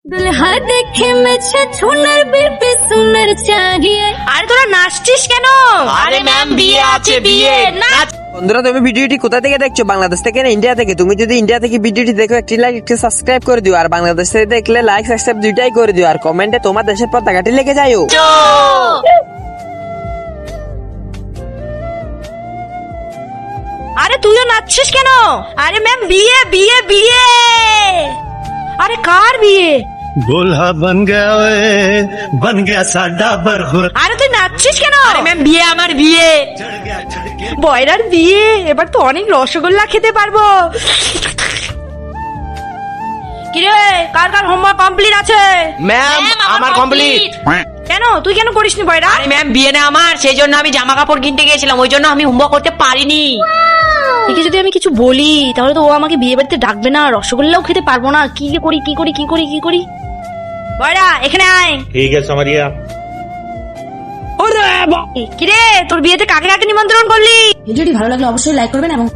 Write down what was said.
दुल्हा देखे में छुनर बेबी सुनर चाहिए। আরে তোরা নাচছিস কেন? আরে ম্যাম বিয়ে আছে বিয়ে নাচ। বন্ধুরা তুমি ভিডিওটি কোথা থেকে দেখছো, বাংলাদেশ থেকে না ইন্ডিয়া থেকে? তুমি যদি ইন্ডিয়া থেকে ভিডিওটি দেখো একটি লাইক একটি সাবস্ক্রাইব করে দিও, আর বাংলাদেশ থেকে দেখলে লাইক সাবস্ক্রাইব দুইটাই করে দিও, আর কমেন্টে তোমার দেশের পতাকাটি লিখে যাও। আরে তুইও নাচছিস কেন? আরে ম্যাম বিয়ে বিয়ে বিয়ে। আরে কার বিয়ে? दूल्हा बन गया साडा बरहुर। আরে তুই নাচছিস কেন? আরে ম্যাম বিয়ে আমার বিয়ে। বয়রার বিয়ে, এবার তো অনেক রসগোল্লা খেতে পারবো। কিরে কার কার হোমওয়ার্ক কমপ্লিট আছে? ম্যাম আমার কমপ্লিট। কেন তুই কেন করিসনি বয়রা? আরে ম্যাম বিয়ে না আমার, সেই জন্য আমি জামা কাপড় কিনতে গিয়েছিলাম, ওই জন্য আমি হোমওয়ার্ক করতে পারিনি। একে যদি আমি কিছু বলি তাহলে তো ও আমাকে বিয়ে বাড়িতে ডাকবে না, রসগোল্লাও খেতে পারবো না। কি যে করি কি করি কি করি কি করি? বয়রা এখানে আয়। ठीक है समरिया। কিরে তোর বিয়েতে কাকে কাকে নিমন্ত্রণ করলি? ভিডিওটি ভালো লাগলে অবশ্যই লাইক করবেন এবং